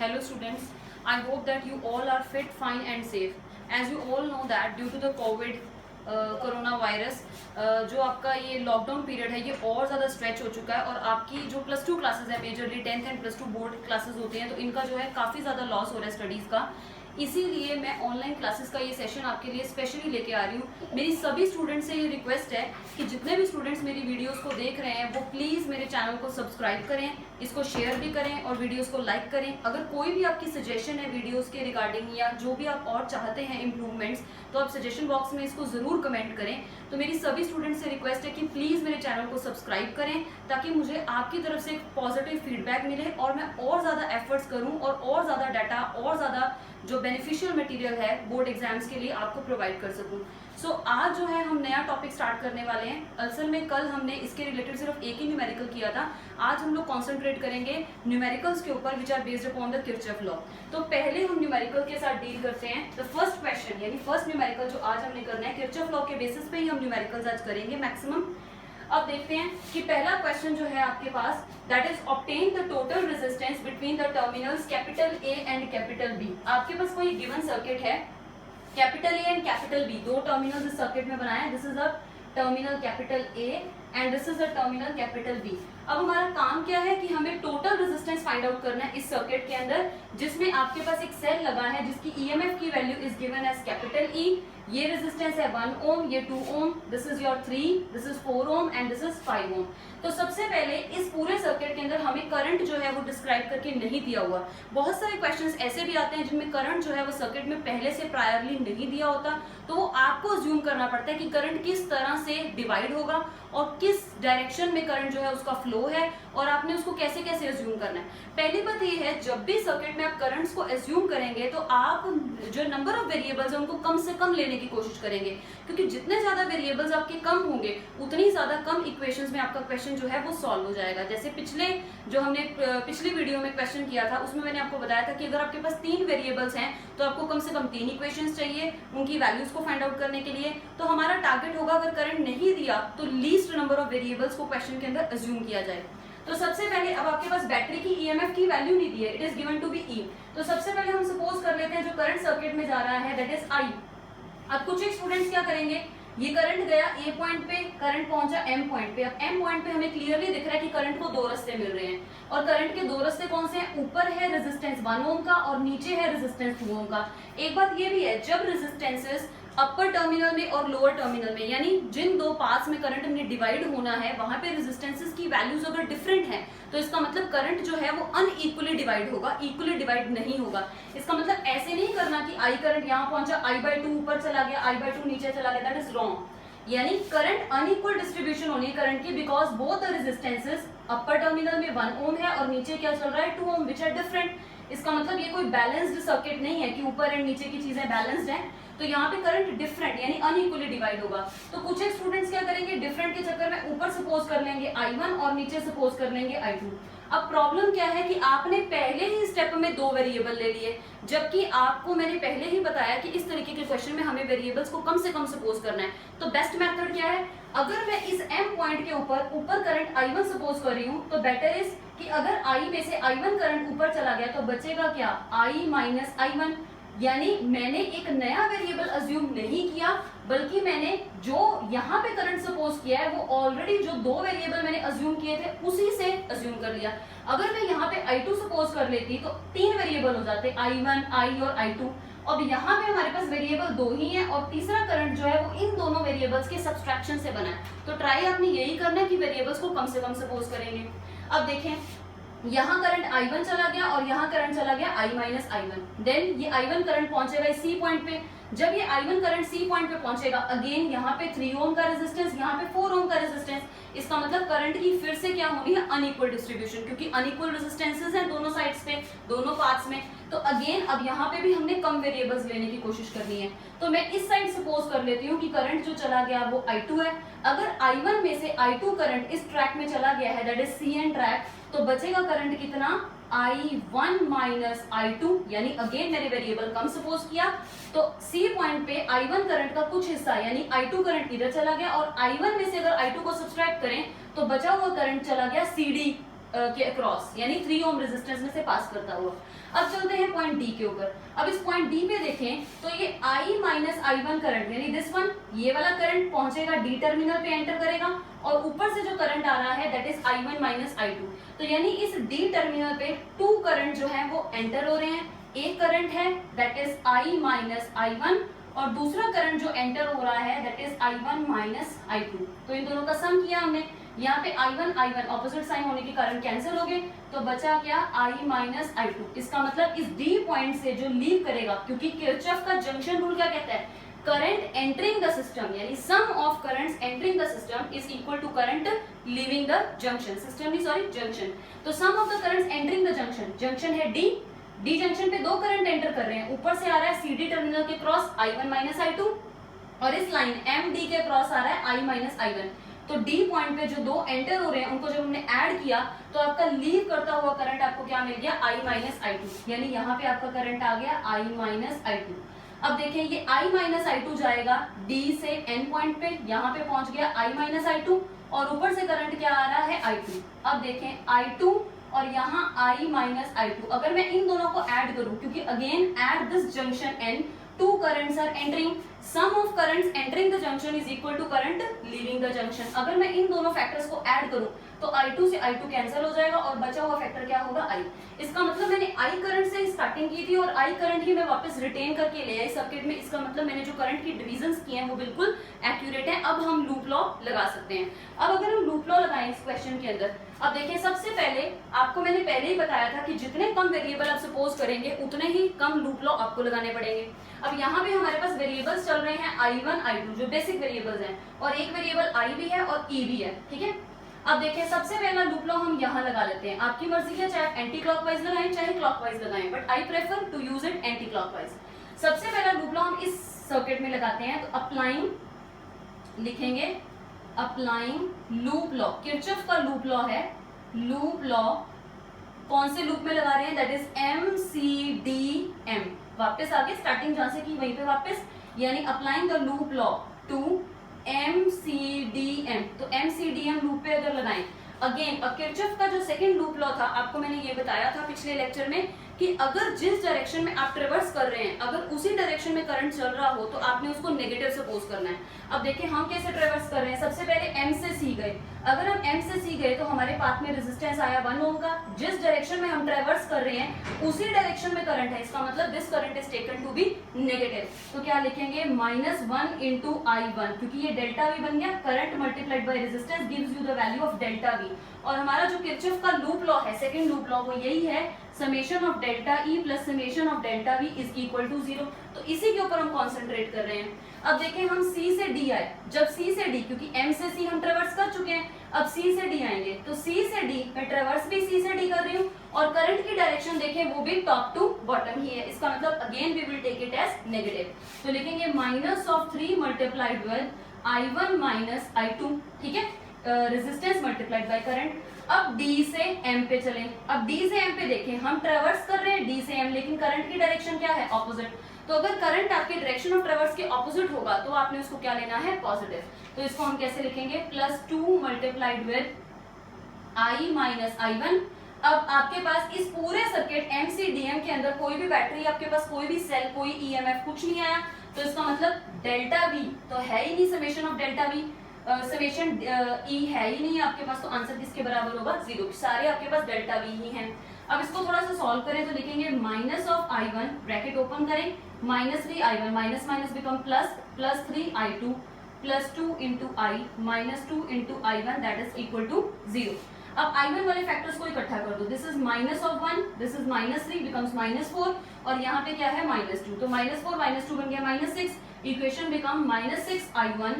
Hello students, I hope that you all are fit, fine and safe. As you all know that due to the COVID corona virus जो आपका ये lockdown period है ये और ज़्यादा stretch हो चुका है और आपकी जो +2 क्लासेस है majorly 10th and +2 board classes होते हैं तो इनका जो है काफ़ी ज़्यादा लॉस हो रहा है स्टडीज़ का। इसीलिए मैं ऑनलाइन क्लासेस का ये सेशन आपके लिए स्पेशली लेके आ रही हूँ। मेरी सभी स्टूडेंट्स से ये रिक्वेस्ट है कि जितने भी स्टूडेंट्स मेरी वीडियोस को देख रहे हैं वो प्लीज़ मेरे चैनल को सब्सक्राइब करें, इसको शेयर भी करें और वीडियोस को लाइक करें। अगर कोई भी आपकी सजेशन है वीडियोस के रिगार्डिंग या जो भी आप और चाहते हैं इम्प्रूवमेंट्स तो आप सजेशन बॉक्स में इसको ज़रूर कमेंट करें। तो मेरी सभी स्टूडेंट्स से रिक्वेस्ट है कि प्लीज़ मेरे चैनल को सब्सक्राइब करें ताकि मुझे आपकी तरफ से एक पॉजिटिव फीडबैक मिले और मैं और ज़्यादा एफर्ट्स करूँ और ज़्यादा डाटा और ज़्यादा जो बेनिफिशियल मटेरियल है बोर्ड एग्जाम्स के लिए आपको प्रोवाइड कर सकूं। सो आज जो है हम नया टॉपिक स्टार्ट करने वाले हैं। असल में कल हमने इसके रिलेटेड सिर्फ एक ही न्यूमेरिकल किया था। आज हम लोग कॉन्सेंट्रेट करेंगे न्यूमेरिकल्स के ऊपर which are based upon the Kirchhoff law. तो पहले हम न्यूमेरिकल के साथ डील करते हैं। द फर्स्ट क्वेश्चन यानी फर्स्ट न्यूमेरिकल जो आज हमने करना है किरचॉफ लॉ के बेसिस पे ही हम न्यूमेरिकल्स आज करेंगे मैक्सिमम। अब देखते हैं कि पहला क्वेश्चन जो है आपके पास that is obtain the total resistance between the terminals capital A and capital B. आपके पास कोई गिवन सर्किट है, capital A and capital B, दो टर्मिनल्स इस सर्किट में बनाए हैं। This is a terminal capital A and this is a terminal capital B. अब हमारा काम क्या है कि हमें टोटल रेजिस्टेंस फाइंड आउट करना है इस सर्किट के अंदर जिसमें आपके पास एक सेल लगा है जिसकी ईएमएफ की value is given as capital E. ये रेजिस्टेंस है 1 ओम, ये 2 ohm, this is your 3, this is 4 ohm and this is 5 ohm. तो सबसे पहले इस पूरे सर्किट के अंदर हमें करंट जो है वो डिस्क्राइब करके नहीं दिया हुआ। बहुत सारे क्वेश्चंस ऐसे भी आते हैं जिनमें करंट जो है वो सर्किट में पहले से प्रायरली नहीं दिया होता, तो वो आपको अज्यूम करना पड़ता है कि करंट किस तरह से डिवाइड होगा और किस डायरेक्शन में करंट जो है उसका फ्लो है और आपने उसको कैसे कैसे अज्यूम करना है। पहली बात ये है जब भी सर्किट में आप करंट्स को अज्यूम करेंगे तो आप जो नंबर ऑफ वेरिएबल्स है उनको कम से कम लेने की कोशिश करेंगे, क्योंकि जितने ज्यादा वेरिएबल्स आपके कम होंगे उतनी ज्यादा कम इक्वेशंस में आपका क्वेश्चन जो है वो सॉल्व हो जाएगा। जैसे जो हमने पिछली वीडियो में क्वेश्चन किया था उसमें मैंने आपको बताया था कि अगर आपके पास 3 वेरिएबल्स हैं तो आपको कम से कम 3 इक्वेशंस चाहिए उनकी वैल्यूज को फाइंड आउट करने के लिए। तो हमारा टारगेट होगा अगर करंट नहीं दिया तो लीस्ट नंबर ऑफ वेरिएबल्स को क्वेश्चन के अंदर अज्यूम किया जाए। तो सबसे पहले अब आपके पास बैटरी की ईएमएफ की वैल्यू नहीं दी है, it is given to be E. तो सबसे पहले हम सपोज कर लेते हैं जो करंट सर्किट में जा रहा है दैट इज आई। अब कुछ एक स्टूडेंट्स क्या करेंगे, ये करंट गया ए पॉइंट पे, करंट पहुंचा एम पॉइंट पे। अब एम पॉइंट पे हमें क्लियरली दिख रहा है कि करंट को 2 रास्ते मिल रहे हैं और करंट के 2 रास्ते कौन से हैं, ऊपर है रेजिस्टेंस 1 ओम का और नीचे है रेजिस्टेंस 2 ओम का। एक बात ये भी है जब रेजिस्टेंसेस अपर टर्मिनल में और लोअर टर्मिनल में यानी जिन 2 पार्ट्स में करंट में डिवाइड होना है वहां पे रेजिस्टेंसेस की वैल्यूज अगर डिफरेंट है तो इसका मतलब करंट जो है वो अनइक्वली डिवाइड होगा, इक्वली डिवाइड नहीं होगा। इसका मतलब ऐसे नहीं करना कि आई करंट यहाँ पहुंचा, I/2 ऊपर चला गया, I/2 नीचे चला गया, दैट इज रॉन्ग। यानी करंट अनइक्वल डिस्ट्रीब्यूशन होनी है करंट की because both the resistances upper terminal में 1 ओम है और नीचे क्या चल रहा है 2 ओम विच आर डिफरेंट। इसका मतलब ये कोई बैलेंस्ड सर्किट नहीं है कि ऊपर एंड नीचे की चीजें बैलेंस्ड हैं। तो यहाँ पे करंट डिफरेंट यानी अनइक्वली डिवाइड होगा। तो कुछ एक स्टूडेंट्स क्या करेंगे डिफरेंट के चक्कर में ऊपर सपोज कर लेंगे I1 और नीचे सपोज कर लेंगे I2। अब प्रॉब्लम क्या है कि आपने पहले ही स्टेप में 2 वेरिएबल ले लिए, जबकि आपको मैंने पहले ही बताया कि इस तरीके के क्वेश्चन में हमें वेरिएबल्स को कम से कम सपोज करना है। तो बेस्ट मेथड क्या है, अगर मैं इस एम पॉइंट के ऊपर करंट I1 सपोज कर रही हूँ तो बेटर इज कि अगर I में से I1 करंट ऊपर चला गया तो बचेगा क्या I माइनस I1। यानी मैंने एक नया वेरिएबल अज्यूम नहीं किया बल्कि मैंने जो यहाँ पे करंट सपोज किया है वो ऑलरेडी जो 2 वेरिएबल मैंने अज्यूम किए थे उसी से अज्यूम कर लिया। अगर मैं यहाँ पे I2 सपोज कर लेती तो 3 वेरिएबल हो जाते I1, I और I2। अब यहाँ पे हमारे पास वेरिएबल 2 ही है और तीसरा करंट जो है वो इन दोनों वेरिएबल्स के सब्सट्रैक्शन से बना है। तो ट्राई आपने यही करना है कि वेरिएबल्स को कम से कम सपोज करेंगे। अब देखें यहाँ करंट I1 चला गया और यहाँ करंट चला गया I माइनस I1। देन ये I1 करंट पहुंचेगा इस C पॉइंट पे। जब ये I1 करंट C पॉइंट पे पहुंचेगा अगेन यहाँ पे 3 ओम का रेजिस्टेंस, यहाँ पे 4 ओम का रेजिस्टेंस। इसका मतलब करंट की फिर से क्या होनी है अनइक्वल डिस्ट्रीब्यूशन, क्योंकि अनइक्वल रेजिस्टेंसेस हैं दोनों साइड्स पे, दोनों पार्ट्स में। तो अगेन अब यहाँ पे भी हमने कम वेरिएबल्स लेने की कोशिश करनी है। तो मैं इस साइड सपोज कर लेती हूँ कि करंट जो चला गया वो I2 है। अगर I1 में से I2 करंट इस ट्रैक में चला गया है दैट इज CN ट्रैक, तो बचेगा करंट कितना I1 माइनस I2। यानी अगेन मैंने वेरिएबल कम सपोज किया तो C पॉइंट पे I1 करंट का कुछ हिस्सा यानी I2 करंट इधर चला गया और I1 में से अगर I2 को सब्सट्रैक्ट करें तो बचा हुआ करंट चला गया CD के अक्रॉस, यानी 3 ओम रेजिस्टेंस में से पास करता हुआ। अब चलते हैं पॉइंट डी के ऊपर। अब इस पॉइंट डी पे देखें तो ये I माइनस I1 करंट, यानी दिस वन, ये वाला करंट पहुंचेगा डी टर्मिनल पे, एंटर करेगा, और ऊपर से जो करंट आ रहा है that is I1 minus I2। तो यानी इस डी टर्मिनल पे 2 करंट जो है वो एंटर हो रहे हैं। एक करंट है that is I minus I1, और दूसरा करंट जो एंटर हो रहा है that is I1 minus I2। तो इन दोनों का सम किया हमने, यहाँ पे I1 ऑपोजिट साइन होने के कारण कैंसिल हो गए, तो बचा क्या I माइनस I2। इसका मतलब इस D पॉइंट से जो लीव करेगा, क्योंकि किरचॉफ का जंक्शन रूल क्या कहता है, करंट एंटरिंग द सिस्टम, यानी sum of currents entering the system is equal to current leaving the junction, system नहीं सॉरी जंक्शन। तो sum of the currents entering the junction, junction है D junction पे 2 current enter कर रहे हैं, ऊपर से आ रहा है CD टर्मिनल के क्रॉस I1 माइनस I2, और इस लाइन MD के क्रॉस आ रहा है I माइनस I1। तो D पॉइंट पे जो 2 एंटर हो रहे हैं उनको जब हमने ऐड किया तो आपका लीव करता हुआ करंट आपको क्या मिल गया, I माइनस I2, यानी यहाँ पे आपका करंट आ गया I माइनस I2। अब देखें ये I माइनस I2 जाएगा D से N पॉइंट पे, यहाँ पे पहुंच गया I माइनस I2, और ऊपर से करंट क्या आ रहा है I2। अब देखें I2 और यहाँ I माइनस I2, अगर मैं इन दोनों को ऐड करूं, क्योंकि again at this junction N 2 currents are entering, sum of currents entering the junction is equal to current leaving the junction। अगर मैं इन दोनों फैक्टर्स को ऐड करूं तो I2 से I2 कैंसिल हो जाएगा और बचा हुआ फैक्टर क्या होगा I। इसका मतलब मैंने I करंट से स्टार्टिंग की थी और I करंट ही मैं वापस रिटेन करके ले आई सर्किट में। इसका मतलब मैंने जो करंट की डिविजन्स किए हैं वो बिल्कुल एक्यूरेट है। अब हम लूप लॉ लगा सकते हैं। अब अगर हम लूप लॉ लगाएं इस क्वेश्चन के अंदर, अब देखिए सबसे पहले आपको मैंने पहले ही बताया था कि जितने कम वेरिएबल आप सपोज करेंगे उतने ही कम लूप लॉ आपको लगाने पड़ेंगे। अब यहाँ पे हमारे पास वेरिएबल्स चल रहे हैं I1 I2 जो बेसिक वेरिएबल्स हैं, और एक वेरिएबल I भी है और E भी है, ठीक है। अब देखिए सबसे पहला लूप लॉ हम यहाँ लगा लेते हैं। आपकी मर्जी है, चाहे आप एंटी क्लॉकवाइज लगाएं चाहे क्लॉकवाइज लगाएं, but I prefer to use it anti clockwise. सबसे पहला लूप लॉ हम इस सर्किट में लगाते हैं, तो अप्लाइंग लिखेंगे, अप्लाइंग लूप लॉ, किरचॉफ का लूप लॉ है। लूप लॉ कौन से लूप में लगा रहे हैं, दैट इज MCDM। वापस आगे स्टार्टिंग जहां से की वहीं पे वापस, यानी applying the loop law to MCDM। तो MCDM लूप पे अगर लगाएं, अगेन किरचॉफ का जो सेकंड लूप लॉ था आपको मैंने ये बताया था पिछले लेक्चर में कि अगर जिस डायरेक्शन में आप ट्रेवर्स कर रहे हैं अगर उसी डायरेक्शन में करंट चल रहा हो तो आपने उसको नेगेटिव सपोज करना है। अब देखिए हम कैसे ट्रेवर्स कर रहे हैं, सबसे पहले M से C गए। अगर हम M से C गए तो हमारे पाथ में रेजिस्टेंस आया 1 ओम का। जिस डायरेक्शन में हम ट्रेवर्स कर रहे हैं उसी डायरेक्शन में करंट है, इसका मतलब this current is taken to be negative. तो क्या लिखेंगे, -1 इंटू I1, क्योंकि ये डेल्टा V बन गया, current multiplied by resistance gives you the value of delta V। और हमारा जो किरचॉफ का लूप लॉ है, सेकंड लूप लॉ, वो यही है, summation of delta E plus summation of delta V is equal to 0। तो इसी के ऊपर हम कॉन्सेंट्रेट कर रहे हैं। अब देखें हम C से D आए, जब C से D, क्योंकि M से C हम ट्रेवर्स कर चुके हैं, अब C से D आएंगे, तो C से D मैं ट्रेवर्स भी C से D कर रही हूँ और करंट की डायरेक्शन देखें वो भी टॉप टू बॉटम ही है। इसका मतलब again we will take it as negative. तो लिखेंगे -3 multiplied with I1 minus I2, ठीक है, रेजिस्टेंस मल्टीप्लाइड बाय करंट। अब D से M पे चलें। अब D से M पे देखें, हम ट्रेवर्स कर रहे हैं D से M, लेकिन करंट की डायरेक्शन क्या है, ऑपोजिट। तो अगर करंट आपके डायरेक्शन ऑफ ट्रेवर्स के ऑपोजिट होगा तो आपने उसको क्या लेना है, पॉजिटिव। तो इसको हम कैसे लिखेंगे, +2 multiplied with I minus I1। अब आपके पास इस पूरे सर्किट MCDM के अंदर कोई भी बैटरी, आपके पास कोई भी सेल, कोई EMF कुछ नहीं आया, तो इसका मतलब डेल्टा V तो है ही नहीं, summation of delta V, summation E है ही नहीं आपके पास, तो आंसर किसके बराबर होगा, 0। सारे आपके पास डेल्टा V ही हैं। अब इसको थोड़ा सा सॉल्व करें तो लिखेंगे -I1 ब्रैकेट ओपन करें, -3I1 minus minus become plus, +3I2 +2 into I -2 into I1 that is equal to 0। अब I1 वाले फैक्टर्स को इकट्ठा कर दो, this is -1, this is -3 becomes -4, और यहाँ पे क्या है -2, तो -4 -2 बन गया -6। Equation become -6I1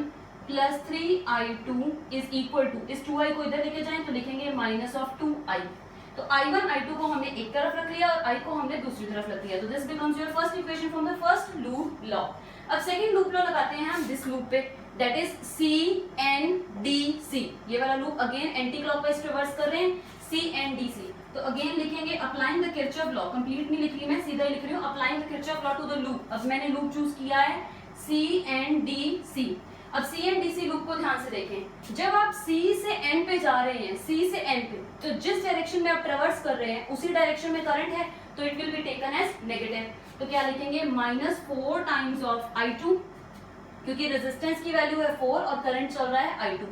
+3I2 is equal to, इस 2I को इधर लेके जाएं तो लिखेंगे -2I। तो I1 I2 को हमने एक तरफ रख लिया और I को हमने दूसरी तरफ रख लिया, तो this becomes your first equation from the first loop law. अब सेकंड लूप लॉ लगाते हैं हम दिस लूप पे, दैट इज CNDC। ये वाला loop again anti clockwise reverse कर रहे हैं, CNDC। तो अगेन लिखेंगे applying the Kirchhoff law, complete नहीं लिख रही मैं, सीधा ही लिख रही हूँ, applying the Kirchhoff law to the loop. अब मैंने लूप चूज किया है CNDC। अब सी एंड डी सी लूप को ध्यान से देखें, जब आप सी से एन पे जा रहे हैं, सी से एन पे, तो जिस डायरेक्शन में आप ट्रेवर्स कर रहे हैं उसी डायरेक्शन में करंट है, तो it will be taken as negative. तो क्या लिखेंगे, -4 टाइम्स ऑफ I2, क्योंकि रेजिस्टेंस की वैल्यू है 4 और करंट चल रहा है I2।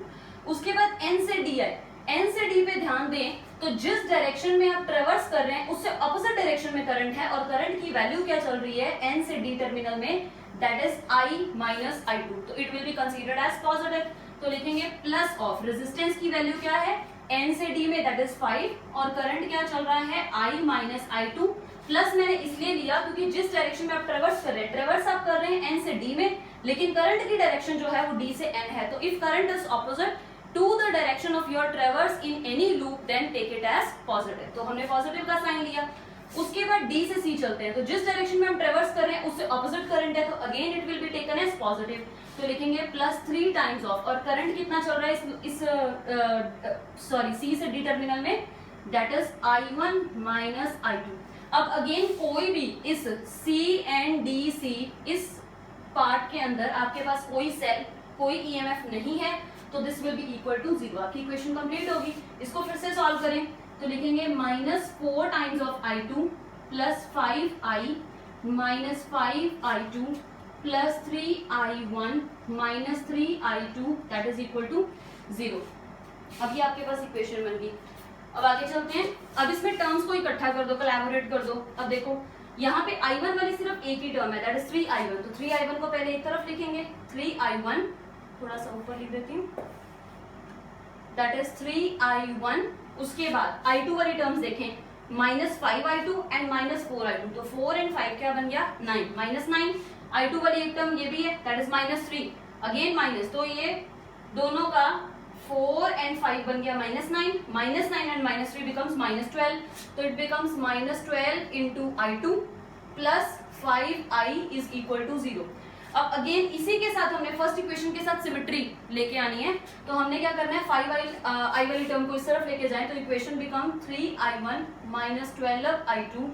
उसके बाद एन से डी है, एन से डी पे ध्यान दें तो जिस डायरेक्शन में आप ट्रेवर्स कर रहे हैं उससे ऑपोजिट डायरेक्शन में करंट है, और करंट की वैल्यू क्या चल रही है एन से डी टर्मिनल में, that is I minus I2, तो it will be considered as positive. तो लिखेंगे प्लस ऑफ रेजिस्टेंस की वैल्यू क्या है एन से डी में, दैट इज 5, और करंट क्या चल रहा है I माइनस I2। प्लस मैंने इसलिए लिया क्योंकि जिस डायरेक्शन में आप ट्रेवर्स कर रहे हैं, ट्रेवर्स आप कर रहे हैं एन से डी में, लेकिन करंट की डायरेक्शन जो है वो डी से एन है, तो if current is opposite to the direction of your traverse in any loop then take it as positive। तो हमने पॉजिटिव का साइन लिया। उसके बाद D से C चलते हैं, तो जिस डायरेक्शन में हम ट्रेवर्स कर रहे हैं उससे ऑपोजिट करंट है, तो again it will be taken as positive. तो लिखेंगे +3 टाइम्स ऑफ, और करंट कितना चल रहा है इस C से D टर्मिनल में, that is I1 minus I2। अब अगेन कोई भी इस C एंड DC इस पार्ट के अंदर आपके पास कोई सेल, कोई EMF नहीं है, तो this will be equal to 0। आपकी इक्वेशन कंप्लीट होगी। इसको फिर से सॉल्व करें, तो लिखेंगे -4 times of I2 plus 5I minus 5I2 plus 3I1 minus 3I2 that is equal to 0। अब ये आपके पास इक्वेशन बन गई। अब आगे चलते हैं, अब इसमें टर्म्स को इकट्ठा कर दो, कोलैबोरेट कर दो। अब देखो यहाँ पे I1 वाली सिर्फ एक ही टर्म है, दैट इज 3I1, तो 3I1 को पहले एक तरफ लिखेंगे, 3I1 थोड़ा सा ऊपर लिख देती हूँ, दैट इज 3I1। उसके बाद I2 वाली टर्म्स देखें, -5I2 एंड -4I2, तो 4 एंड 5 क्या बन गया 9, -9। I2 वाली एक टर्म ये भी है, दैट इज -3, अगेन माइनस, तो ये दोनों का 4 एंड 5 बन गया -9, -9 एंड -3 बिकम्स -12, तो it becomes -12 into I2 plus 5I is equal to 0। अब अगेन इसी के साथ हमने फर्स्ट इक्वेशन के साथ सिमेट्री लेके आनी है, तो हमने क्या करना है 5I वाली टर्म को इस तरफ लेके जाए, तो equation become 3I1 minus 12I2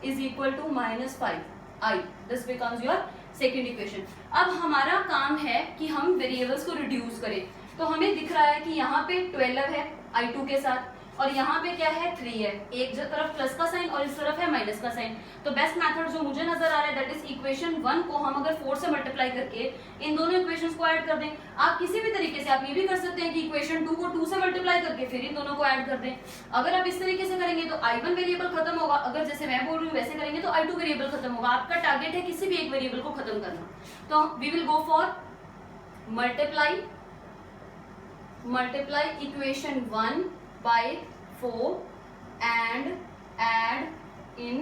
is equal to -5I। This becomes your second equation. अब हमारा काम है कि हम वेरिएबल्स को रिड्यूस करें, तो हमें दिख रहा है कि यहाँ पे 12 है I2 के साथ, और यहाँ पे क्या है 3 है, एक तरफ प्लस का साइन और इस तरफ है माइनस का साइन। तो बेस्ट मेथड जो मुझे नजर आ रहा है दैट इज इक्वेशन 1 को हम अगर 4 से मल्टीप्लाई करके इन दोनों इक्वेशंस को ऐड कर दें। आप किसी भी तरीके से आप ये भी कर सकते हैं कि इक्वेशन 2 को 2 से मल्टीप्लाई करके फिर इन दोनों को ऐड कर दें। अगर आप इस तरीके से करेंगे तो I1 वेरिएबल खत्म होगा, अगर जैसे मैं बोल रही हूँ वैसे करेंगे तो I2 वेरिएबल खत्म होगा। आपका टारगेट है किसी भी एक वेरिएबल को खत्म करना, तो we will go for multiply equation 1 by 4 and add in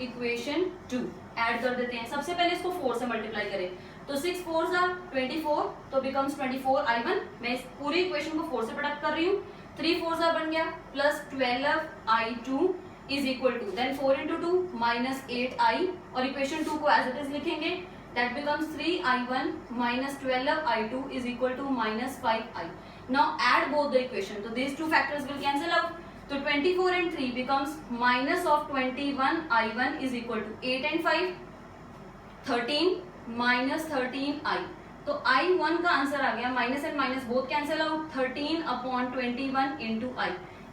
equation 2। Add कर देते हैं, सबसे पहले इसको 4 से मल्टीप्लाई करें, तो 6 4 are 24, तो becomes 24I1। मैं इस पूरी इक्वेशन को 4 से प्रोडक्ट कर रही हूँ, 3 4 बन गया plus 12I2 is equal to, then 4 into 2 minus 8I, और इक्वेशन 2 को एज इट इज लिखेंगे, that becomes 3I1 minus 12I2 is equal to -5I। Now add both the equation, so these two factors will cancel out, so 24 and 3 becomes minus of 21I1 is equal to 8 and 5 13 minus 13I। तो I1 का answer आ गया, minus and minus both cancel out, 13/21 into I।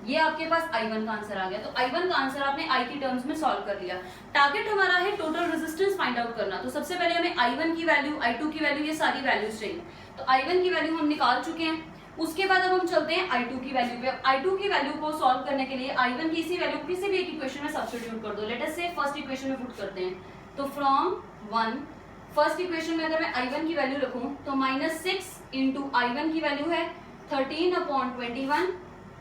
ये आपके पास I1 का answer आ गया। तो I1 का answer आपने I की टर्म्स में सॉल्व कर लिया। टारगेट हमारा है टोटल रेजिस्टेंस फाइंड आउट करना, तो सबसे पहले हमें I1 की वैल्यू, I2 की वैल्यू, ये सारी वैल्यूज चाहिए। तो I1 की वैल्यू हम निकाल चुके हैं, उसके बाद अब हम चलते हैं I2 की वैल्यू पे। I2 की वैल्यू को सॉल्व करने के लिए I1 की इसी वैल्यू किसी भी एक इक्वेशन में सब्स्टिट्यूट कर दो। लेट अस से फर्स्ट इक्वेशन में पुट करते हैं, तो फ्रॉम 1 फर्स्ट इक्वेशन में अगर मैं I1 की वैल्यू रखूं तो -6 इंटू I1 की वैल्यू है 13/21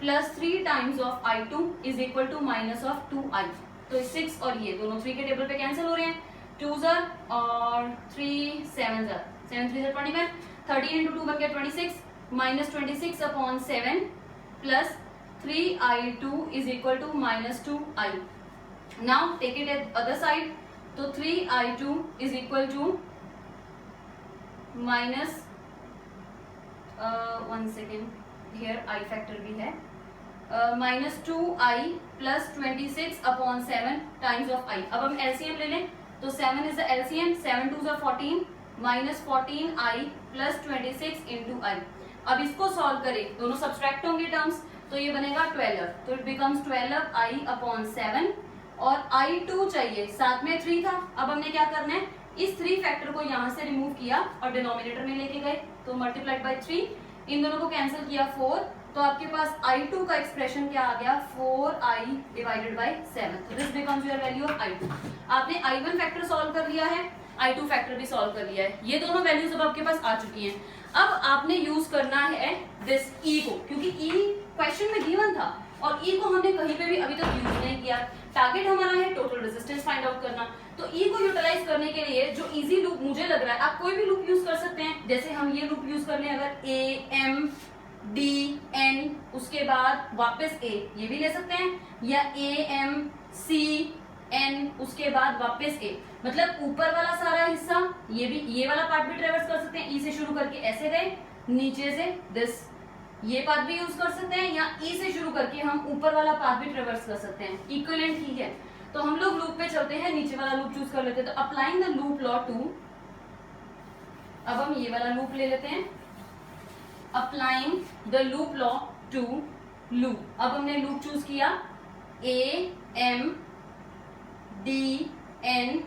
plus 3 times of I2 is equal to -2I। तो 6 और ये दोनों 3 के टेबल पे कैंसिल हो रहे हैं, 2s और 3 7s, 7 3 21, 13 इंटू 2 बन गया 26 -26/7 plus 3I2 is equal to -2I। Now take it at other side, तो 3I2 is equal to minus 1 second, here I factor भी है, -2I plus 26/7 times of I। अब हम LCM ले लें, तो 7 is the LCM, 7 2s are 14, -14i plus 26 into I. अब इसको सॉल्व करें, दोनों सब्सट्रैक्ट होंगे टर्म्स, तो ये बनेगा 12, तो इट बिकम्स 12i अपॉन 7 और i2 चाहिए, साथ में 3 था। अब हमने क्या करना है, इस 3 फैक्टर को यहाँ से रिमूव किया और डिनोमिनेटर में लेके गए, तो मल्टीप्लाइड बाय 3, इन दोनों को कैंसिल किया 4, तो आपके पास i2 का एक्सप्रेशन क्या आ गया, 4i डिवाइडेड बाय 7, तो this becomes your value of i2। आपने i1 फैक्टर सॉल्व कर लिया है, i2 फैक्टर भी सॉल्व कर लिया है, ये दोनों वैल्यूज अब आपके पास आ चुकी हैं। अब आपने यूज करना है दिस e को, क्योंकि e क्वेश्चन में गिवन था और e को हमने कहीं पे भी अभी तक यूज नहीं किया। टारगेट हमारा है टोटल रेजिस्टेंस फाइंड आउट करना, तो e को यूटिलाइज करने के लिए जो इजी लूप मुझे लग रहा है, आप कोई भी लूप यूज कर सकते हैं। जैसे हम ये लूप यूज कर लें, अगर a m d n उसके बाद वापस a, ये भी ले सकते हैं, या a m c n उसके बाद वापस a, मतलब ऊपर वाला सारा हिस्सा, ये वाला पार्ट भी ट्रेवर्स कर सकते हैं, e से शुरू करके ऐसे गए, नीचे से दिस, ये पार्ट भी यूज कर सकते हैं, या e से शुरू करके हम ऊपर वाला पार्ट भी ट्रेवर्स कर सकते हैं, इक्विवेलेंट ही है। तो हम लोग लूप पे चलते हैं, नीचे वाला लूप चूज कर लेते हैं, तो applying the loop law to, अब हम ये वाला लूप ले लेते हैं, applying the loop law to loop. अब हमने लूप चूज किया, a m d n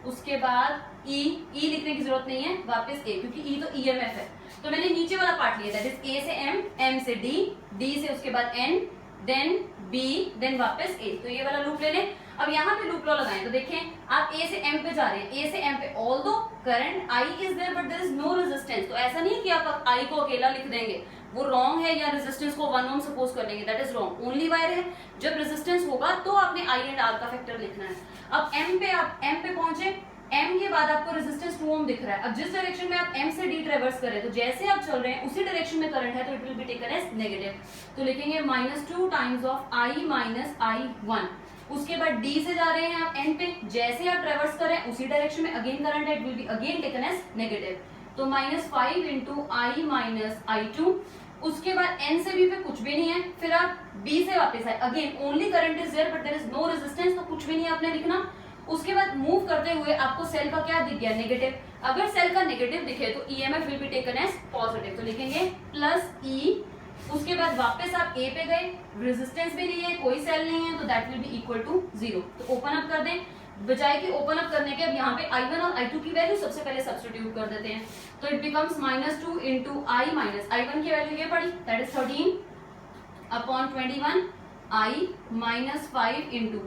उसके बाद e लिखने की जरूरत नहीं है, वापस a, क्योंकि e तो EMF है, तो मैंने नीचे वाला पार्ट लिया, दैट इज a से m, m से d, d से उसके बाद n, देन b, देन वापस a, तो ये वाला लूप ले लें। अब यहाँ पे लूप लॉ लगाएं, तो देखें आप a से m पे जा रहे हैं, a से m पे, although current I is there but there is no resistance, तो ऐसा नहीं कि आप I को अकेला लिख देंगे, वो रॉन्ग है, या रेजिस्टेंस को 1 ओम सपोज कर लेंगे, that is wrong. Only wire है, जब रेजिस्टेंस होगा तो आपने I एंड R का फैक्टर लिखना है। अब आप m पे पहुंचे, m के बाद आपको रेजिस्टेंस 2 ओम दिख रहा है। अब जिस डायरेक्शन में आप m से d ट्रेवर्स करें, तो जैसे आप चल रहे हैं उसी डायरेक्शन में करंट है, तो it will be taken as negative, तो लिखेंगे -2 times of I minus I1। उसके बाद d से जा रहे हैं आप n पे, जैसे आप ट्रेवर्स करें उसी डायरेक्शन में अगेन करंट है, it will be again taken as negative, तो -5 इंटू I माइनस I2। उसके बाद n से b पे कुछ भी नहीं है, फिर आप b से वापस आए, again only current is there but there is no resistance, तो कुछ भी नहीं आपने लिखना। उसके बाद मूव करते हुए आपको सेल का क्या दिख गया, नेगेटिव। अगर सेल का नेगेटिव दिखे तो EMF will be taken as positive, तो लिखेंगे प्लस E। उसके बाद वापस आप A पे गए, रेजिस्टेंस भी नहीं है, कोई सेल नहीं है, तो that will be equal to 0, तो ओपन अप कर दें। बजाय कि ओपन अप करने के अब यहाँ पे I1 और I2 की वैल्यू सबसे पहले सब्स्टिट्यूट कर देते हैं, तो it becomes -2 into I minus I1 की वैल्यू ये पड़ी, that is 13 upon 21, I minus 5 into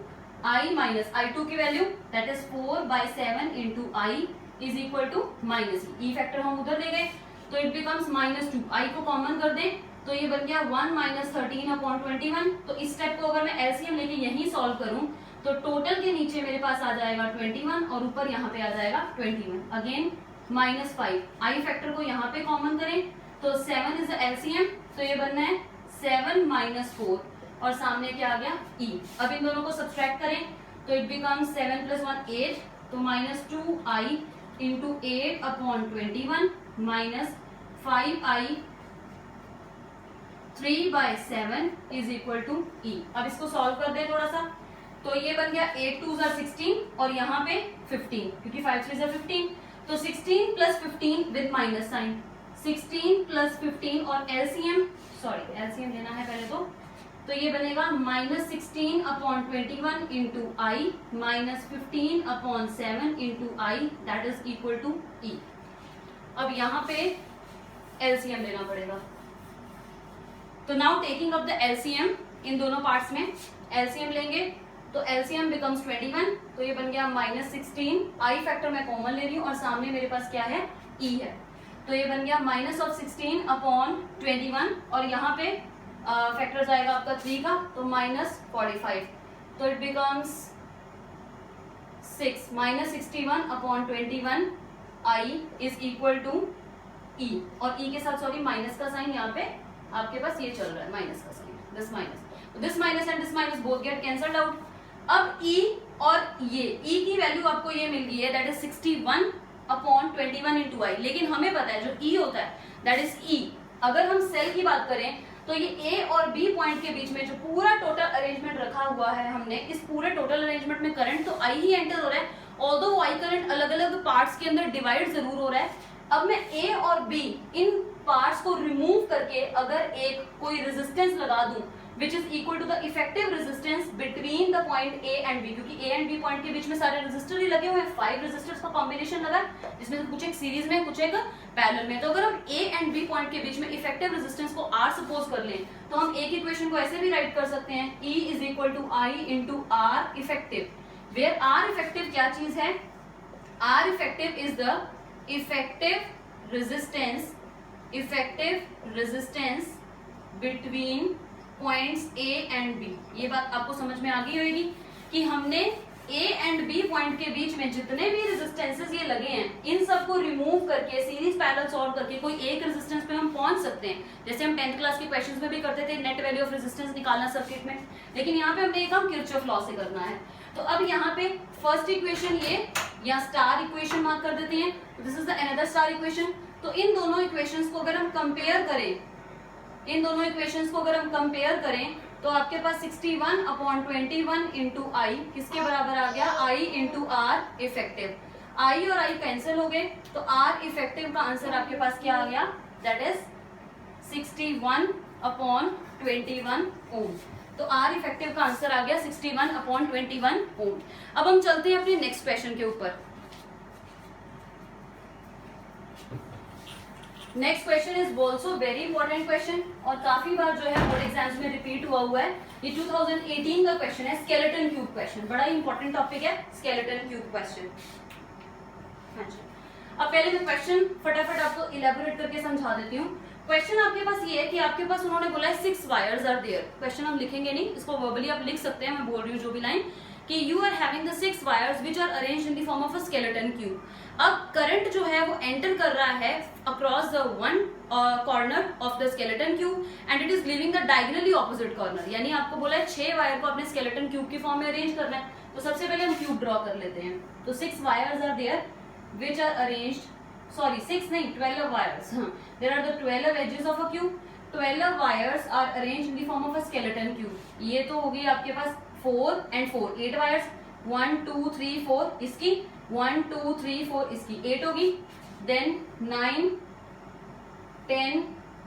I minus I2 की value that is 4/7 into I is equal to -e factor हम उधर दे गए, तो इट बिकम्स -2, I को कॉमन कर दें, तो ये बन गया 1 माइनस 13 अपॉन 21। तो इस स्टेप को अगर मैं LCM लेके यहीं सॉल्व करूं, तो टोटल के नीचे मेरे पास आ जाएगा 21 और ऊपर यहाँ पे आ जाएगा 21, अगेन -5, I फैक्टर को यहाँ पे कॉमन करें, तो 7 इज द LCM, तो ये बनना है 7 माइनस 4 और सामने क्या आ गया E। अब इन दोनों को सब्सट्रैक्ट करें, तो इट बिकम्स 7 + 1 8, तो -2I into 8 upon 21 minus 5I 3/7 is equal to E। अब इसको सॉल्व कर दे थोड़ा सा, तो ये बन गया 8 2 = 16 और यहाँ पे 15, क्योंकि 5 3 = 15, तो 16 + 15 विद माइनस साइन, 16 + 15 और LCM लेना है पहले, तो ये बनेगा -16 अपॉन 21 into I minus 15 upon 7 into I, that is equal to E। अब यहाँ पे LCM लेना पड़ेगा, तो now taking up the LCM इन दोनों पार्ट्स में LCM लेंगे, तो LCM बिकम्स 21, तो ये बन गया -16, I फैक्टर मैं कॉमन ले रही हूँ और सामने मेरे पास क्या है E है, तो ये बन गया -16 अपॉन 21 और यहाँ पे फैक्टर जाएगा आपका 3 का, तो -45, तो it becomes 6 -61 upon 21 I is equal to E, और E के साथ सॉरी माइनस का साइन यहाँ पे आपके पास ये चल रहा है, माइनस का sign, this minus and this minus both get cancelled out. अब E और ये E की वैल्यू आपको ये मिल गई है, that is 61 upon 21 into I, लेकिन हमें पता है जो E होता है दैट इज E। अगर हम सेल की बात करें, तो ये A और B पॉइंट के बीच में जो पूरा टोटल अरेंजमेंट रखा हुआ है हमने, इस पूरे टोटल अरेंजमेंट में करंट तो I ही एंटर हो रहा है ऑल्दो वाई करंट अलग अलग पार्ट्स के अंदर डिवाइड जरूर हो रहा है, अब मैं ए और बी इन पार्ट्स को रिमूव करके अगर एक कोई रेजिस्टेंस लगा दूं which is equal to the effective resistance between the point A and B, क्योंकि A and B पॉइंट के बीच में सारे रेजिस्टर ही लगे हुए हैं, 5 रेजिस्टर्स का कॉम्बिनेशन लगा है, जिसमें से कुछ एक सीरीज में कुछ एक पैरेलल में। तो अगर हम A and B पॉइंट के बीच में इफेक्टिव रेजिस्टेंस को R सपोज कर लें तो हम एक इक्वेशन को ऐसे भी राइट कर सकते हैं, E is equal to I into R effective, where R effective क्या चीज है, R effective is the effective resistance between points A and B. ये बात आपको समझ में आ गई होगी कि हमने ए एंड बी पॉइंट के बीच में जितने भी रेजिस्टेंसेस ये लगे हैं इन सबको रिमूव करके सीरीज पैरेलल सॉल्व करके कोई एक रेजिस्टेंस पे हम पहुंच सकते हैं, जैसे हम 10th क्लास के क्वेश्चंस में भी करते थे, नेट वैल्यू ऑफ रेजिस्टेंस निकालना सर्किट में। लेकिन यहाँ पे हमने ये काम किरचॉफ लॉ से करना है। तो अब यहाँ पे फर्स्ट इक्वेशन ये या स्टार इक्वेशन मार्क कर देते हैं, this is the another star equation. तो इन दोनों इक्वेशंस को अगर हम कंपेयर करें तो आपके पास 61/21 इंटू आई किसके बराबर आ गया, I into R effective. I और I कैंसिल हो गए तो R इफेक्टिव का आंसर आपके पास क्या आ गया, दैट इज 61/21 ओम। तो R इफेक्टिव का आंसर आ गया 61/21 ओम। अब हम चलते हैं अपने नेक्स्ट क्वेश्चन के ऊपर। Next question is also very important question और काफी बार जो है बोर्ड एग्जाम्स में रिपीट हुआ है। ये 2018 का क्वेश्चन है, स्केलेटन क्यूब क्वेश्चन, बड़ा ही इंपॉर्टेंट टॉपिक है स्केलेटन क्यूब क्वेश्चन। हाँ जी, अब पहले मैं क्वेश्चन फटाफट आपको इलेबोरेट करके समझा देती हूँ। क्वेश्चन आपके पास ये है कि आपके पास उन्होंने बोला है 6 वायर्स आर देयर। क्वेश्चन हम लिखेंगे नहीं, इसको वर्बली आप लिख सकते हैं, मैं बोल रही हूँ जो भी लाइन, कि you are having the 6 wires which are arranged in the form of a skeleton cube. अब करंट जो है वो एंटर कर रहा है across the one corner of the skeleton cube and it is leaving the diagonally opposite corner. यानी आपको बोला है 6 वायर को अपने स्केलेटन क्यूब की फॉर्म में अरेंज करना है। तो सबसे पहले हम क्यूब ड्रॉ कर लेते हैं। तो 6 wires are there which are arranged, sorry 6 नहीं 12 wires, there are the 12 edges of a cube. 12 wires are arranged in the form of a skeleton cube. ये तो हो गई आपके पास 4 and 4, 8 वायर्स, 1 2 3 4 इसकी, 1 2 3 4 इसकी, 8 होगी, then 9 10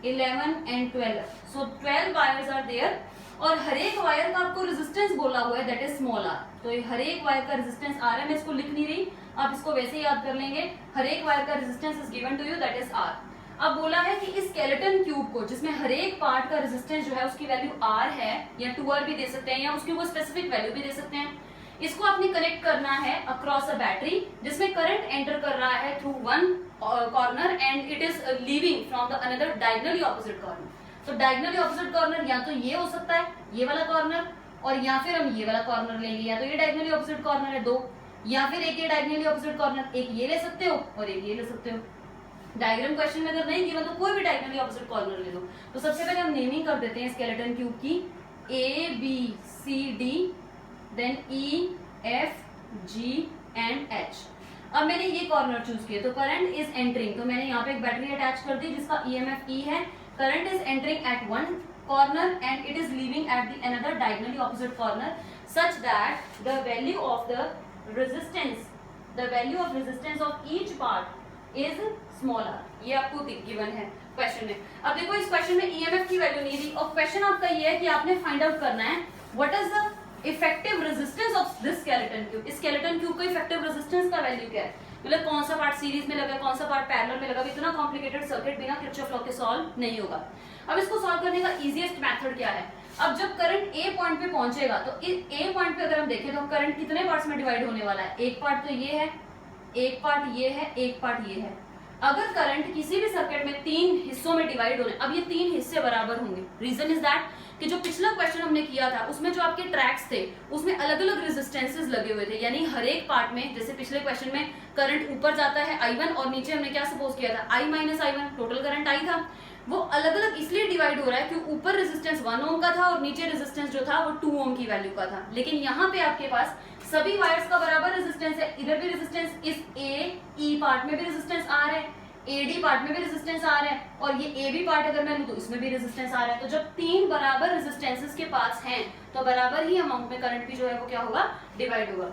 11 and 12, so 12 wires are there. और हर एक वायर का आपको रेजिस्टेंस बोला हुआ है, दैट इज स्मॉल आर। तो ये हर एक वायर का रेजिस्टेंस आर है, मैं इसको लिख नहीं रही, आप इसको वैसे ही याद कर लेंगे। हर एक वायर का resistance is given to you, that is R. अब बोला है कि इस स्केलेटन क्यूब को, जिसमें हर एक पार्ट का रेजिस्टेंस जो है उसकी वैल्यू आर है, या 2r भी दे सकते हैं, या उसकी वो स्पेसिफिक वैल्यू भी दे सकते हैं। इसको आपने कनेक्ट करना है अक्रॉस अ बैटरी, जिसमें करंट एंटर कर रहा है through one corner and it is leaving from the another diagonally opposite corner. तो डायगोनली ऑपोजिट कॉर्नर या तो ये हो सकता है, ये वाला कॉर्नर, और या फिर हम ये वाला कॉर्नर लेंगे, या तो ये डायगोनली ऑपोजिट कॉर्नर है 2, या फिर एक ये डायगोनली ऑपोजिट कॉर्नर, एक ये ले सकते हो और एक ये ले सकते हो। डायग्राम क्वेश्चन में अगर नहीं गिवन तो कोई भी डायगोनली ऑपोजिट कॉर्नर ले लो। तो सबसे पहले हम नेमिंग कर देते हैं स्केलेटन क्यूब की, A B C D, देन E F G and H। अब मैंने ये कॉर्नर चूज किया, तो करंट इज एंटरिंग, तो मैंने यहाँ पे एक बैटरी अटैच कर दी जिसका EMF E है। Current is entering at one corner and it is leaving at the another diagonally opposite corner, such that the value of resistance of each part is smaller. ये आपको given है question में। अब देखो इस question में EMF की value नहीं दी, और क्वेश्चन आपका ये है कि आपने फाइंड आउट करना है what is the effective resistance of this skeleton cube. इस स्केलेटन क्यूब का इफेक्टिव रेजिस्टेंस का वैल्यू क्या है, मतलब कौन सा पार्ट सीरीज में लगा, कौन सा पार्ट पैरेलल में लगा। इतना कॉम्प्लिकेटेड सर्किट बिना किरचॉफ लॉ के सॉल्व नहीं होगा। अब इसको सॉल्व करने का इजीएस्ट मेथड क्या है, अब जब करंट ए पॉइंट पे पहुंचेगा तो ए पॉइंट पे अगर हम देखें तो करंट कितने पार्ट्स में डिवाइड होने वाला है, एक पार्ट तो ये है, एक पार्ट ये है, एक पार्ट ये है। अगर करंट किसी भी सर्किट में 3 हिस्सों में डिवाइड होने, अब ये 3 हिस्से बराबर होंगे। रीजन इज दैट कि जो पिछला क्वेश्चन हमने किया था उसमें जो आपके ट्रैक्स थे उसमें अलग अलग रेजिस्टेंसेस लगे हुए थे, यानी हर एक पार्ट में, जैसे पिछले क्वेश्चन में करंट ऊपर जाता है I1 और नीचे हमने क्या सपोज किया था I minus I1, total current I था, वो अलग अलग इसलिए डिवाइड हो रहा है कि ऊपर रेजिस्टेंस 1 ओम का था और नीचे रेजिस्टेंस जो था वो 2 ओम की वैल्यू का था। लेकिन यहाँ पे आपके पास सभी वायर्स का बराबर रेजिस्टेंस है, इधर भी रेजिस्टेंस, इस E पार्ट में भी रेजिस्टेंस R है, AD पार्ट में भी रेजिस्टेंस आ रहा है, और ये AB पार्ट अगर मैं लूं तो इसमें भी रेजिस्टेंस आ रहा है। तो जब 3 बराबर रेजिस्टेंसेस के पास हैं तो बराबर ही अमाउंट में करंट भी जो है वो क्या होगा, डिवाइड होगा।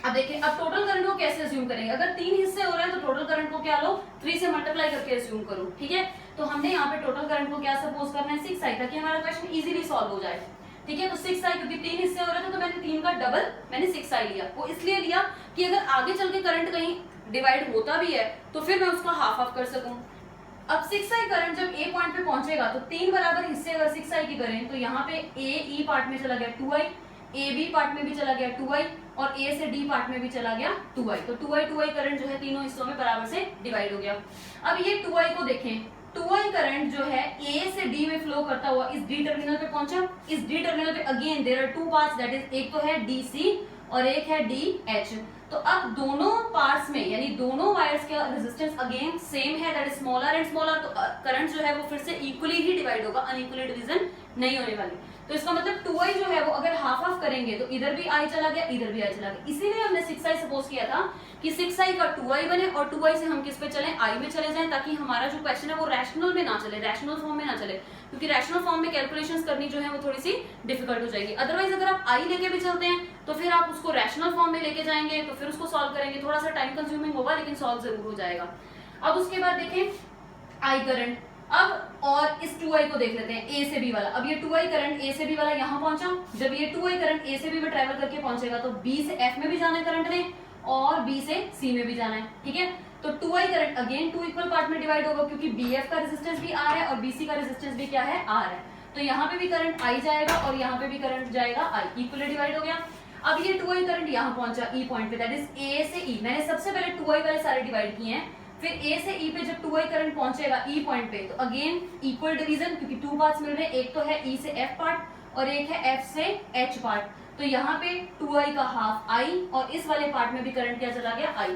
अब देखिए, अब टोटल करंट को कैसे अज्यूम करेंगे, अगर 3 हिस्से हो रहे हैं तो टोटल करंट को क्या लो, 3 से मल्टीप्लाई करके अज्यूम करो, ठीक है। तो हमने यहाँ पे टोटल करंट को क्या सपोज करना है, 6i, ताकि हमारा क्वेश्चन इजीली सॉल्व हो जाए, ठीक है। तो 6i, क्योंकि 3 हिस्से हो रहे थे तो मैंने 3 का डबल मैंने 6i लिया, वो इसलिए लिया कि अगर आगे चल के करंट कहीं डिवाइड होता भी है तो फिर मैं उसका हाफ हाफ कर सकूं। अब 6i करंट जब ए पॉइंट पे पहुंचेगा तो 3 बराबर हिस्से अगर 6i की करें तो यहाँ पे ए ई पार्ट में चला गया 2i, ए बी पार्ट में भी चला गया 2i, और ए से डी पार्ट में भी चला गया 2i। तो 2i करंट जो है तीनों हिस्सों में बराबर से डिवाइड हो गया। अब ये 2i को देखें, 2i करंट जो है ए से डी में फ्लो करता हुआ इस डी टर्मिनल पे पहुंचा। इस डी टर्मिनल पे again there are two parts, that is एक तो है डीसी और एक है डीएच। तो अब दोनों पार्ट्स में यानी दोनों वायर्स का रेजिस्टेंस अगेन सेम है, that is smaller and smaller, तो करंट जो है वो फिर से इक्वली ही डिवाइड होगा, अनइक्वली डिवीजन नहीं होने वाली। तो इसका मतलब 2i जो है वो अगर हाफ हाफ करेंगे तो इधर भी i चला गया, इधर भी i चला गया, इसीलिए हमने 6i सपोज किया था कि 6i का 2i बने और 2i से हम किस पे चलें, i में चले जाएं, ताकि हमारा जो क्वेश्चन है वो रैशनल में ना चले, रैशनल फॉर्म में ना चले, क्योंकि रैशनल फॉर्म में कैलकुलेशंस करनी जो है वो थोड़ी सी डिफिकल्ट हो जाएगी। अदरवाइज अगर आप i लेके भी चलते हैं तो फिर आप उसको रैशनल फॉर्म में लेके जाएंगे तो फिर उसको सॉल्व करेंगे, थोड़ा सा टाइम कंज्यूमिंग होगा लेकिन सॉल्व जरूर हो जाएगा। अब उसके बाद देखें i करंट, अब और इस 2i को देख लेते हैं a से b वाला। अब ये 2i करंट a से b वाला यहाँ पहुंचा, जब ये 2i करंट a से b में ट्रेवल करके पहुंचेगा तो b से f में भी जाना है करंट ने और b से c में भी जाना है, ठीक है। तो 2i current again 2 equal part में डिवाइड होगा, क्योंकि bf का रेजिस्टेंस भी r है और bc का रेजिस्टेंस भी क्या है, r है। तो यहाँ पे भी करंट i जाएगा और यहाँ पे भी करंट जाएगा i, इक्वली डिवाइड हो गया। अब ये 2i करंट यहाँ पहुंचा e पॉइंट पे, दैट इज a से e, मैंने सबसे पहले 2i वाले सारे डिवाइड किए हैं, फिर a से e पे जब 2i करंट पहुंचेगा e पॉइंट पे तो अगेन इक्वल डिवीजन, क्योंकि 2 पार्ट्स मिल रहे हैं, एक तो है e से f पार्ट और एक है f से h पार्ट। तो यहाँ पे 2i का हाफ i और इस वाले पार्ट में भी करंट क्या चला गया, i।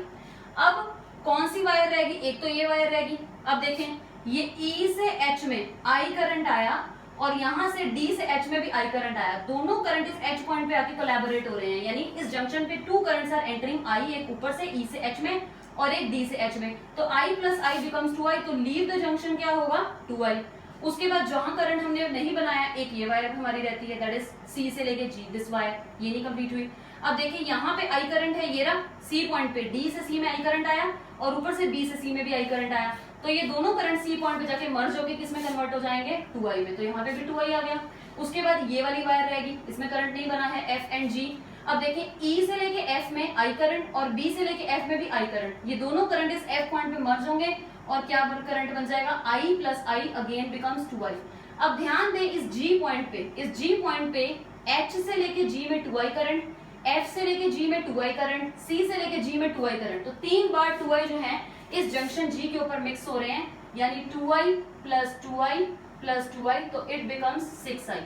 अब कौन सी वायर रहेगी, एक तो ये वायर रहेगी। अब देखें ये e से h में i करंट आया और यहाँ से d से h में भी i करंट आया, दोनों करंट इस h पॉइंट पे आके कोलैबोरेट हो रहे हैं, यानी इस जंक्शन पे 2 करंट्स आर एंटरिंग i, एक ऊपर से e से h में और एक d से h में। तो i plus i becomes 2i, तो लीव द जंक्शन क्या होगा, 2i। उसके बाद जहां करंट हमने नहीं बनाया, एक ये वायर हमारी रहती है, दैट इज c से लेके g, दिस वायर, ये नहीं कंप्लीट हुई। अब देखिए यहाँ पे i करंट है, ये रहा c पॉइंट पे, d से c में i करंट आया और ऊपर से b से c में भी i करंट आया, तो ये दोनों करंट c पॉइंट पे जाके मर्ज होके किस में कन्वर्ट हो जाएंगे, 2i में। तो यहाँ पे भी 2i आ गया। उसके बाद ये वाली वायर रहेगी, इसमें करंट नहीं बना है, f एंड g। अब देखें e से लेके f में i करंट और b से लेके f में भी i करंट, ये दोनों करंट इस f पॉइंट पे मर्ज होंगे और क्या करंट बन जाएगा, i plus i again becomes 2i। अब ध्यान दें इस g पॉइंट पे, इस g पॉइंट पे h से लेके g में 2i करंट, f से लेके g में 2i करंट, c से लेके g में 2i करंट, तो 3 बार 2i जो है इस जंक्शन g के ऊपर मिक्स हो रहे हैं, यानी 2i plus 2i plus 2i, तो इट बिकम्स 6i,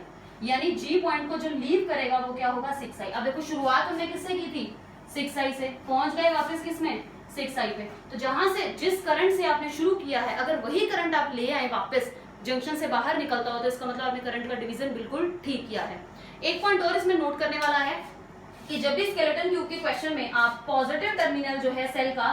यानी g पॉइंट को जो लीव करेगा वो क्या होगा, 6i। अब देखो शुरुआत हमने किससे की थी, 6i से, पहुंच गए वापस किसमें, 6i पे। तो जहां से जिस करंट से आपने शुरू किया है अगर वही करंट आप ले आए वापस जंक्शन से बाहर निकलता हो तो इसका मतलब आपने करंट का डिवीजन बिल्कुल ठीक किया है। एक पॉइंट और इसमें नोट करने वाला है कि जब भी स्केलेटन क्यूब के क्वेश्चन में आप पॉजिटिव टर्मिनल जो है सेल का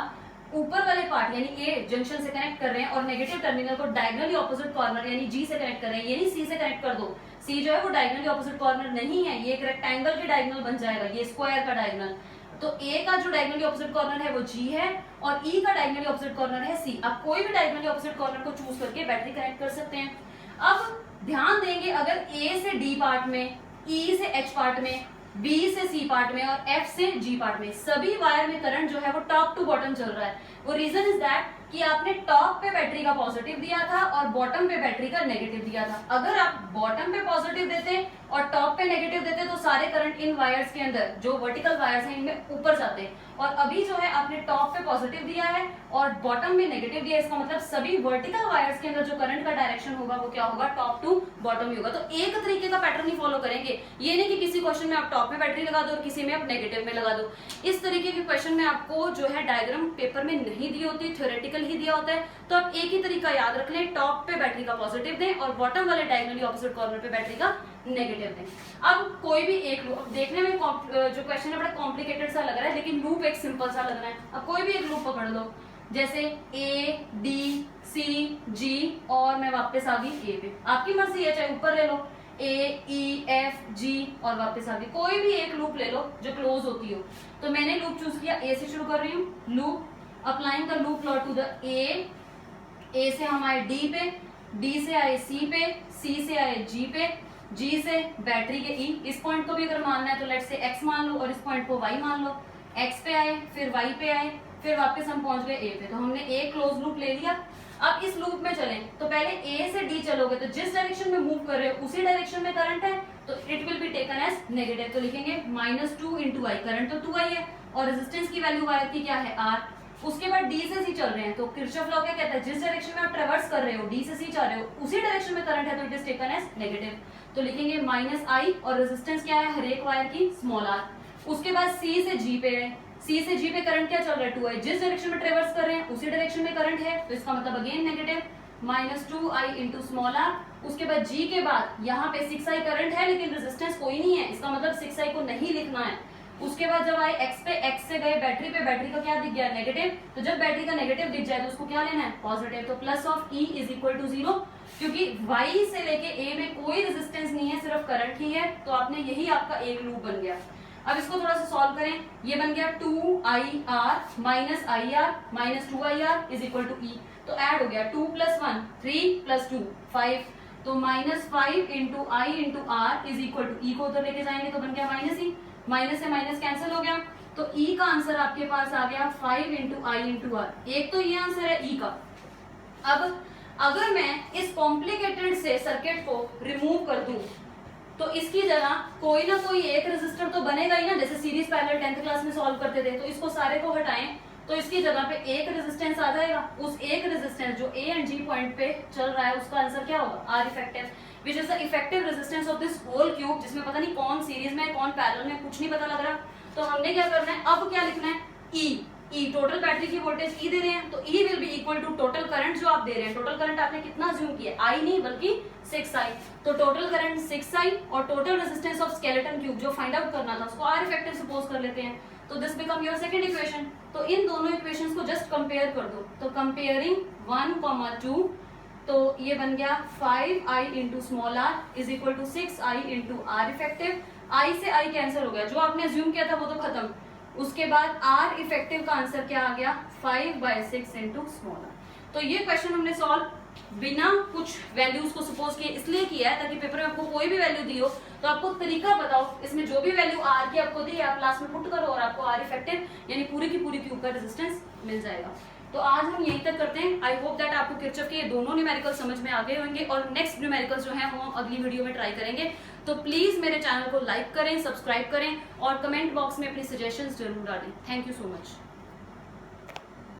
ऊपर वाले पार्ट यानी ए जंक्शन से कनेक्ट कर रहे हैं और नेगेटिव टर्मिनल को डायगोनली ऑपोजिट कॉर्नर यानी जी से कनेक्ट कर रहे हैं, ये नहीं सी से कनेक्ट कर दो, सी जो है वो डायगोनली ऑपोजिट कॉर्नर नहीं है, ये एक रेक्टेंगल के डायगोनल बन जाएगा, ये स्क्वायर का डायगोनल। तो ए का जो डायगोनली ऑपोजिट कॉर्नर है वो जी है और ई का डायगोनली ऑपोजिट कॉर्नर है सी। आप कोई भी डायगोनली ऑपोजिट कॉर्नर को चूज करके बैटरी कनेक्ट कर सकते हैं। अब ध्यान देंगे अगर ए से डी पार्ट में, ई से एच पार्ट में, B से C पार्ट में और F से G पार्ट में सभी वायर में करंट जो है वो टॉप टू बॉटम चल रहा है। वो रीजन इज दैट कि आपने टॉप पे बैटरी का पॉजिटिव दिया था और बॉटम पे बैटरी का नेगेटिव दिया था। अगर आप बॉटम पे पॉजिटिव देते और टॉप पे नेगेटिव देते तो सारे करंट इन वायर्स के अंदर जो वर्टिकल वायर्स हैं इनमें ऊपर जाते हैं, और अभी जो है आपने टॉप पे पॉजिटिव दिया है और बॉटम में नेगेटिव दिया, इसका मतलब सभी वर्टिकल वायर्स के अंदर जो करंट का डायरेक्शन होगा वो क्या होगा, टॉप टू बॉटम ही होगा। तो एक तरीके का पैटर्न ही फॉलो करेंगे, ये नहीं कि किसी क्वेश्चन में आप टॉप में बैटरी लगा दो और किसी में आप नेगेटिव में लगा दो। इस तरीके के क्वेश्चन में आपको जो है डायग्राम पेपर में नहीं दी होती, थ्योरेटिकल ही दिया होता है, तो आप एक ही तरीका याद रख लें, टॉप पे बैटरी का पॉजिटिव दें और बॉटम वाले डायगोनली ऑपोजिट कॉर्नर पे बैटरी का नेगेटिव दें। अब कोई भी एक लूप देखने में जो क्वेश्चन है बड़ा कॉम्प्लिकेटेड सा लग रहा है लेकिन लूप एक सिंपल सा लग रहा है। अब कोई भी एक लूप पकड़ लो, जैसे ए डी सी जी और मैं वापस आ गई ए पे, आपकी मर्जी है, चाहे ऊपर ले लो, ए ई एफ जी और वापस आगे कोई भी एक लूप ले लो जो क्लोज होती हो। तो मैंने लूप चूज किया, ए से शुरू कर रही हूँ, loop applying the loop law to the A से हम आए डी पे, डी से आए सी पे, सी से आए जी पे, जी से बैटरी के ई, इस पॉइंट को भी अगर मानना है तो लेट से एक्स मान लो और इस पॉइंट को वाई मान लो, एक्स पे आए फिर वाई पे आए फिर वापस हम पहुंच गए ए पे। तो हमने ए क्लोज लूप ले लिया। अब इस लूप में चलें तो पहले ए से डी चलोगे तो जिस डायरेक्शन में मूव कर रहे हो उसी डायरेक्शन में करंट है तो it will be taken as negative. तो लिखेंगे -2 × आई, करंट तो 2 आई है और रेजिस्टेंस की वैल्यू वायर की क्या है आर। उसके बाद डी से सी चल रहे हैं तो किरचॉफ लॉ क्या कहता है, जिस डायरेक्शन में आप ट्रेवर्स कर रहे हो डी से सी जा रहे हो उसी डायरेक्शन में करंट है तो it is taken as negative. तो लिखेंगे -I और रेजिस्टेंस क्या है हर एक वायर की स्मॉल r। उसके बाद सी से जी पे है, सी से जी पे करंट क्या चल रहा है 2I, जिस डायरेक्शन में ट्रेवर्स कर रहे हैं उसी डायरेक्शन में करंट है तो इसका मतलब again negative -2I × small r। उसके बाद जी के बाद यहाँ पे 6I करंट है लेकिन रेजिस्टेंस कोई नहीं है, इसका मतलब 6I को नहीं लिखना है। उसके बाद जब आए एक्स पे, एक्स से गए बैटरी पे, बैटरी का क्या दिख गया नेगेटिव, तो जब बैटरी का नेगेटिव दिख जाए तो उसको क्या लेना है पॉजिटिव। तो plus of E is equal to 0, क्योंकि Y से लेके A में कोई रेजिस्टेंस नहीं है सिर्फ करंट ही है तो आपने यही आपका एक लूप बन गया। अब इसको थोड़ा सा सॉल्व करें, ये बन गया 2IR - IR - 2IR is equal to E। तो ऐड हो गया 2 + 1 3 + 2 5, तो -5 × I × R is equal to E को उधर लेके जाएंगे तो बन गया -E, माइनस से माइनस कैंसिल हो गया तो E का आंसर आपके पास आ गया 5 × I × R। एक तो ये आंसर है E का। अब अगर मैं इस कॉम्प्लिकेटेड से सर्किट को रिमूव कर दूं तो इसकी जगह कोई ना कोई एक रेजिस्टर तो बनेगा ही ना, जैसे सीरीज पैरेलल 10th क्लास में सॉल्व करते थे। तो इसको सारे को हटाएं तो इसकी जगह पे एक रेजिस्टेंस आ जाएगा, उस एक रेजिस्टेंस जो A एंड G पॉइंट पे चल रहा है उसका आंसर क्या होगा R effective, which is the effective resistance of this whole cube, जिसमें पता नहीं कौन सीरीज में कौन पैरेलल में कुछ नहीं पता लग रहा। तो हमने क्या करना है, अब क्या लिखना है E टोटल बैटरी की वोल्टेज E दे रहे हैं तो E will be equal to total current जो आप दे रहे हैं। टोटल करंट आपने कितना अज्यूम किया, I नहीं बल्कि 6I, तो टोटल करंट 6I और total resistance of skeleton cube जो फाइंड आउट करना था उसको R इफेक्टिव सपोज कर लेते हैं। तो this become your second equation. तो इन दोनों इक्वेशंस को जस्ट कंपेयर कर दो, तो कंपेयरिंग 1, 2 तो ये बन गया 5I × small r is equal to 6I × R effective. I से I कैंसिल हो गया, जो आपने अज्यूम किया था वो तो खत्म। उसके बाद R इफेक्टिव का आंसर क्या आ गया 5/6 × स्मॉल r। तो ये क्वेश्चन हमने सॉल्व बिना कुछ वैल्यूज को सपोज किए इसलिए किया है ताकि पेपर में आपको कोई भी वैल्यू दी हो तो आपको तरीका बताओ, इसमें जो भी वैल्यू R की आपको दी आप लास्ट में पुट करो और आपको R इफेक्टिव यानी पूरी की पूरी क्यूब का रेजिस्टेंस मिल जाएगा। तो आज हम यहीं तक करते हैं। आई होप दैट आपको किरचॉफ के ये दोनों न्यूमेरिकल समझ में आ गए होंगे और नेक्स्ट न्यूमेरिकल्स जो है वो हम अगली वीडियो में ट्राई करेंगे। तो प्लीज मेरे चैनल को लाइक करें, सब्सक्राइब करें और कमेंट बॉक्स में अपनी सजेशंस जरूर डालें। Thank you so much.